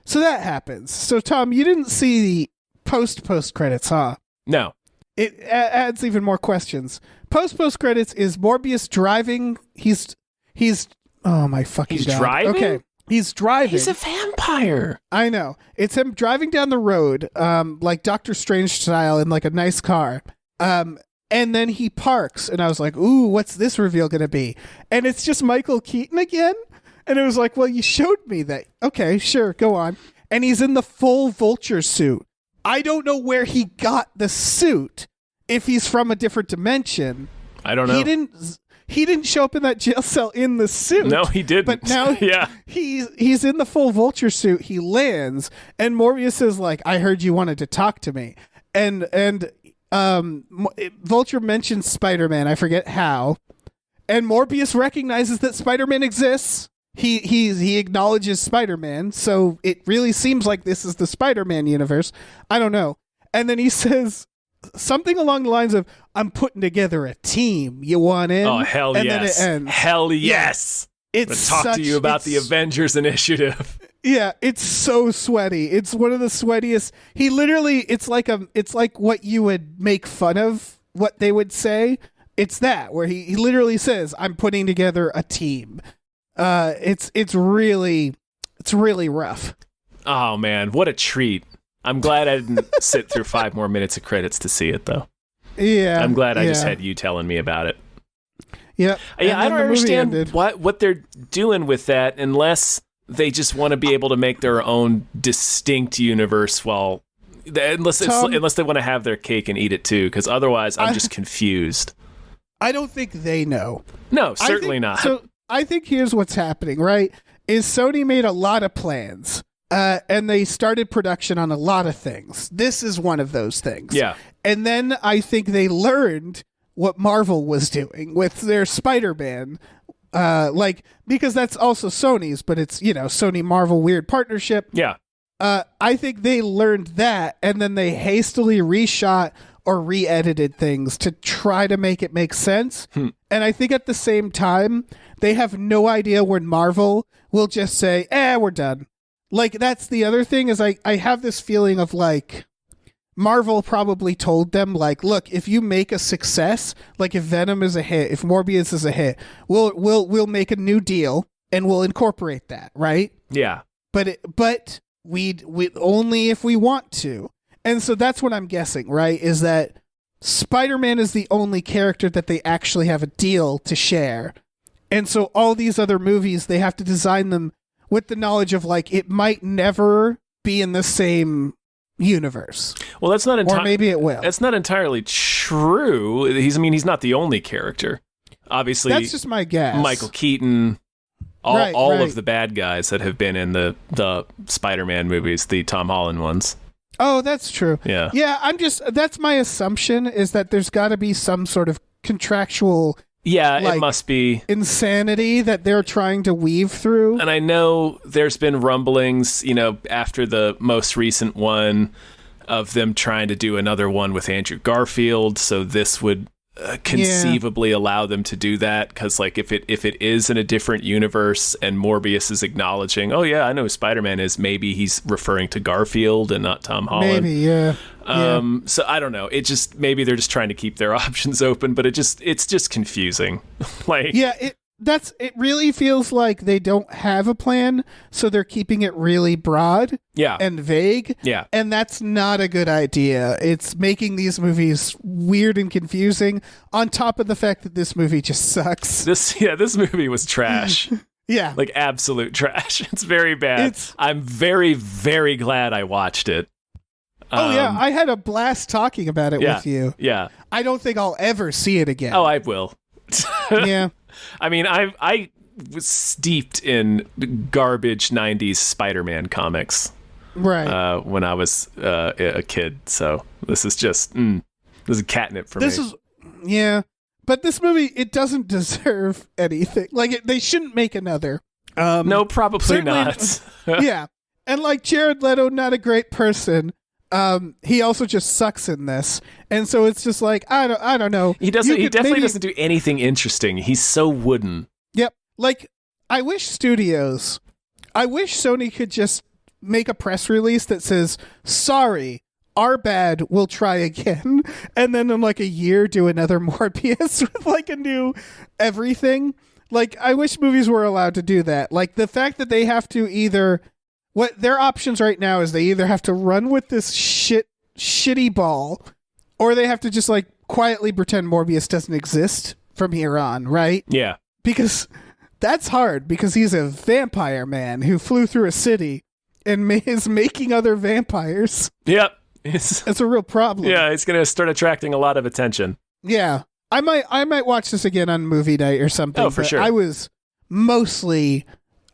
happens. So, Tom, you didn't see the post credits, huh? No. It adds even more questions. Post credits is Morbius driving. He's oh my fucking He's God. driving? Okay. He's driving. He's a vampire. I know. It's him driving down the road, like Doctor Strange style in like a nice car. And then he parks, and I was like, ooh, what's this reveal going to be? And it's just Michael Keaton again. And it was like, well, you showed me that. Okay, sure, go on. And he's in the full Vulture suit. I don't know where he got the suit, if he's from a different dimension. I don't know. He didn't show up in that jail cell in the suit. No, he didn't. But now he's in the full Vulture suit. He lands, and Morbius is like, I heard you wanted to talk to me. And Vulture mentions Spider-Man. I forget how. And Morbius recognizes that Spider-Man exists. He acknowledges Spider-Man, so it really seems like this is the Spider-Man universe. I don't know. And then he says something along the lines of, I'm putting together a team. You want in? Oh, hell and yes. Then it ends. Hell yes. It's I'm talk to you about the Avengers Initiative. Yeah, it's so sweaty. It's one of the sweatiest. He literally, it's like what you would make fun of, what they would say. It's that, where he literally says, I'm putting together a team. It's really rough. Oh man, what a treat. I'm glad I didn't sit through 5 more minutes of credits to see it though. Yeah. I'm glad I just had you telling me about it. Yeah. Yeah, I don't understand what they're doing with that unless they just want to be able to make their own distinct universe unless they want to have their cake and eat it too, because otherwise I'm just confused. I don't think they know. No, certainly not. So I think here's what's happening, right? Is Sony made a lot of plans, and they started production on a lot of things. This is one of those things. Yeah. And then I think they learned what Marvel was doing with their Spider-Man, because that's also Sony's, but it's, Sony Marvel weird partnership. Yeah. I think they learned that, and then they hastily reshot or re-edited things to try to make it make sense. And I think at the same time, they have no idea when Marvel will just say, we're done. Like, that's the other thing, is I have this feeling of like, Marvel probably told them, like, look, if you make a success, like if Venom is a hit, if Morbius is a hit, we'll make a new deal and we'll incorporate that, right? Yeah. But we only if we want to. And so that's what I'm guessing, right? Is that Spider-Man is the only character that they actually have a deal to share. And so all these other movies, they have to design them with the knowledge of, like, it might never be in the same universe. Well, that's not or maybe it will. That's not entirely true. He's not the only character. Obviously, that's just my guess. Michael Keaton, all right. of the bad guys that have been in the Spider-Man movies, the Tom Holland ones. Oh, that's true. Yeah. Yeah, that's my assumption, is that there's got to be some sort of contractual it must be insanity that they're trying to weave through. And I know there's been rumblings, after the most recent one, of them trying to do another one with Andrew Garfield. So this would conceivably allow them to do that, because like if it is in a different universe and Morbius is acknowledging, oh yeah, I know who Spider-Man is, maybe he's referring to Garfield and not Tom Holland. Maybe, yeah. So I don't know. It just, maybe they're just trying to keep their options open, but it's just confusing. It really feels like they don't have a plan, so they're keeping it really broad and vague. Yeah. And that's not a good idea. It's making these movies weird and confusing, on top of the fact that this movie just sucks. This movie was trash. Yeah. Like absolute trash. It's very bad. I'm very, very glad I watched it. I had a blast talking about it with you. Yeah. I don't think I'll ever see it again. Oh, I will. Yeah. I mean, I was steeped in garbage 90s Spider-Man comics, right? When I was a kid. So this is just this is catnip for me. But this movie, it doesn't deserve anything. Like, they shouldn't make another. No, probably not. Yeah, and like Jared Leto, not a great person. He also just sucks in this, and so it's just like I don't know. He definitely doesn't do anything interesting. He's so wooden. Yep. Like, I wish Sony could just make a press release that says, "Sorry, our bad. We'll try again," and then in like a year do another Morbius with like a new everything. Like, I wish movies were allowed to do that. Like, the fact that they have to either... What their options right now is they either have to run with this shitty ball, or they have to just, like, quietly pretend Morbius doesn't exist from here on, right? Yeah. Because that's hard, because he's a vampire man who flew through a city and is making other vampires. Yep. That's a real problem. Yeah, it's going to start attracting a lot of attention. Yeah. I might watch this again on movie night or something. Oh, for sure. I was mostly...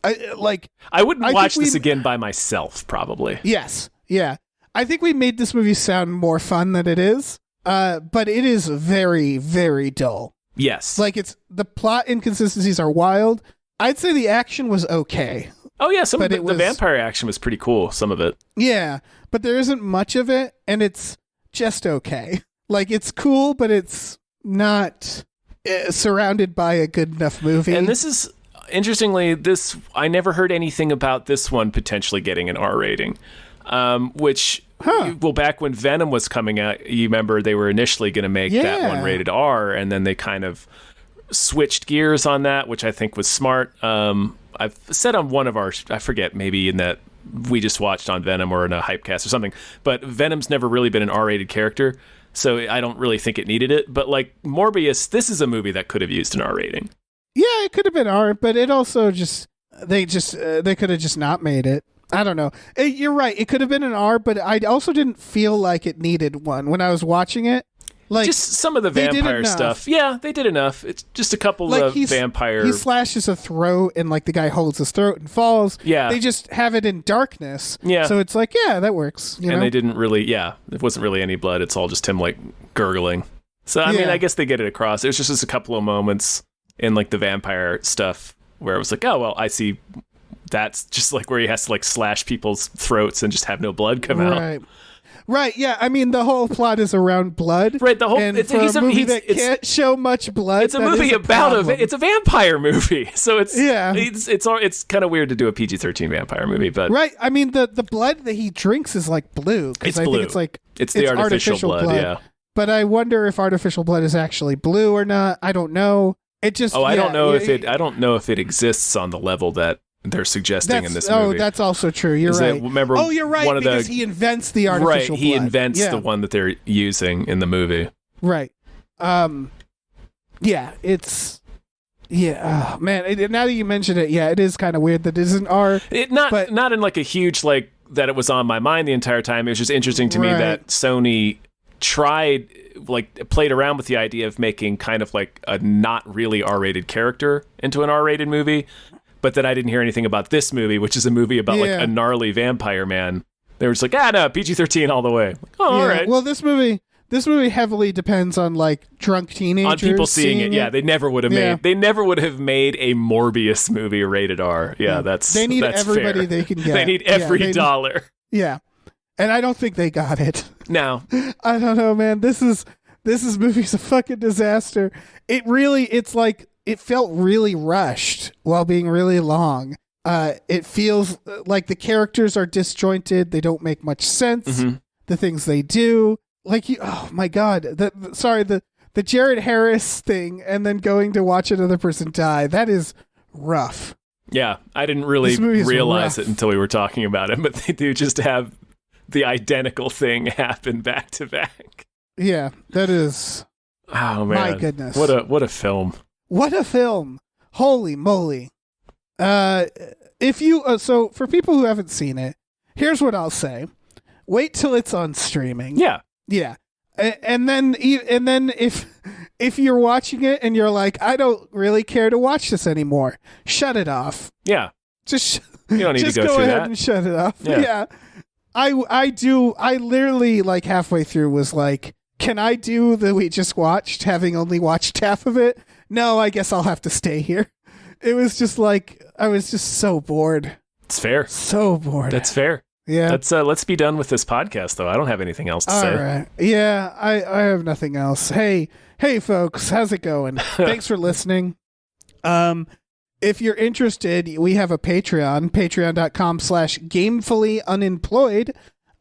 I wouldn't watch this again by myself, probably. Yes. Yeah. I think we made this movie sound more fun than it is, but it is very, very dull. Yes. Like, the plot inconsistencies are wild. I'd say the action was okay. Oh, yeah. The vampire action was pretty cool, some of it. Yeah, but there isn't much of it, and it's just okay. Like, it's cool, but it's not surrounded by a good enough movie. And this is... Interestingly, I never heard anything about this one potentially getting an R rating, which, well, back when Venom was coming out, you remember they were initially going to make that one rated R, and then they kind of switched gears on that, which I think was smart. I've said on one of our, I forget, maybe in that we just watched on Venom or in a Hypecast or something, but Venom's never really been an R-rated character, so I don't really think it needed it. But like Morbius, this is a movie that could have used an R rating. Yeah, it could have been R, but it also they could have just not made it. I don't know. You're right. It could have been an R, but I also didn't feel like it needed one when I was watching it. Like, just some of the vampire stuff. Yeah, they did enough. It's just a couple of vampire... He slashes a throat and like the guy holds his throat and falls. Yeah. They just have it in darkness. Yeah. So it's like, yeah, that works. You know? They didn't really... Yeah, it wasn't really any blood. It's all just him like gurgling. So, I mean, I guess they get it across. It was just a couple of moments in like the vampire stuff where it was like, oh, well, I see that's just like where he has to like slash people's throats and just have no blood come out. Right, yeah. I mean, the whole plot is around blood. Right, the whole... And it's a movie that can't show much blood. It's a movie about it's a vampire movie. So it's kind of weird to do a PG-13 vampire movie, but... Right, I mean, the blood that he drinks is like blue. It's blue. Think it's like... It's the artificial blood, yeah. But I wonder if artificial blood is actually blue or not. I don't know. It just... I don't know if it exists on the level that they're suggesting in this movie. Oh, that's also true. You're right. Remember, you're right, because he invents the artificial blood. He invents the one that they're using in the movie. Right. Yeah, it's... Yeah, man, now that you mention it, yeah, it is kind of weird that it isn't R. Not in like a huge, like, that it was on my mind the entire time. It was just interesting to me that Sony played around with the idea of making kind of like a not really R-rated character into an R-rated movie. But then I didn't hear anything about this movie, which is a movie about like a gnarly vampire man. They were just like, no, PG-13 all the way. Like, all right. Well, this movie heavily depends on like drunk teenagers. On people seeing it. Yeah, they never would have made. They never would have made a Morbius movie rated R. Yeah, they need that's everybody fair. they can get. They need every dollar. Yeah, and I don't think they got it. No, I don't know, man. This movie's a fucking disaster. It's like. It felt really rushed while being really long. It feels like the characters are disjointed. They don't make much sense. Mm-hmm. The things they do, like oh my god, the Jared Harris thing, and then going to watch another person die. That is rough. Yeah, I didn't really realize it until we were talking about it, but they do just have the identical thing happen back to back. Yeah, that is. Oh man, my goodness, what a film. What a film! Holy moly! If you so for people who haven't seen it, here's what I'll say: wait till it's on streaming. Yeah, and then if you're watching it and you're like, I don't really care to watch this anymore, shut it off. Yeah, just you don't need just to go ahead that. And shut it off. Yeah. I do. I literally like halfway through was like, can I do the we just watched, having only watched half of it? No, I guess I'll have to stay here. It was just like, I was just so bored. It's fair. So bored. That's fair. Yeah. Let's be done with this podcast, though. I don't have anything else to say. All right. Yeah, I have nothing else. Hey, folks, how's it going? Thanks for listening. If you're interested, we have a Patreon, patreon.com/gamefullyunemployed.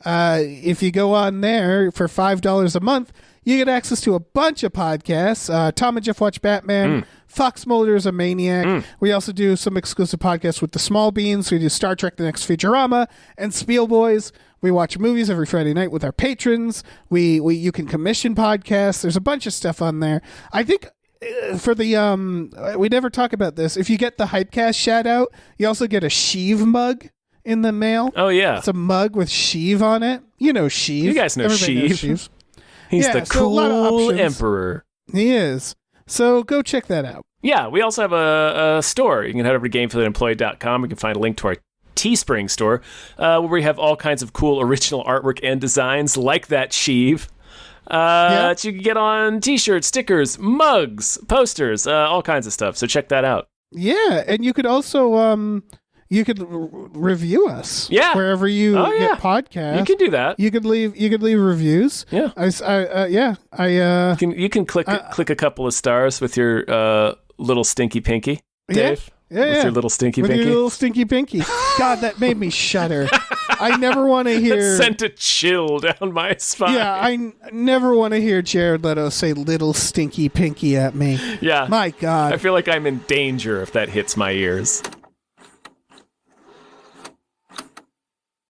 If you go on there for $5 a month, you get access to a bunch of podcasts. Tom and Jeff Watch Batman. Fox Mulder is a Maniac. We also do some exclusive podcasts with the Small Beans. We do Star Trek The Next Futurama and Spiel Boys. We watch movies every Friday night with our patrons. You can commission podcasts. There's a bunch of stuff on there. I think for the we never talk about this. If you get the Hypecast shout out, you also get a Sheev mug in the mail. Oh yeah, it's a mug with Sheev on it. You know Sheev. You guys know Sheev. He's the cool emperor. He is. So go check that out. Yeah, we also have a store. You can head over to gamefulemployed.com. You can find a link to our Teespring store, where we have all kinds of cool original artwork and designs like that Sheev. That you can get on t-shirts, stickers, mugs, posters, all kinds of stuff. So check that out. Yeah, and you could also you could review us. Yeah, wherever you get podcasts. You can do that. You could leave reviews. Yeah, you can click a couple of stars with your little stinky pinky, Dave. Yeah, your little stinky with pinky. Your little stinky pinky. God, that made me shudder. I never want to hear. That sent a chill down my spine. Yeah, I never want to hear Jared Leto say "little stinky pinky" at me. Yeah, my God. I feel like I'm in danger if that hits my ears.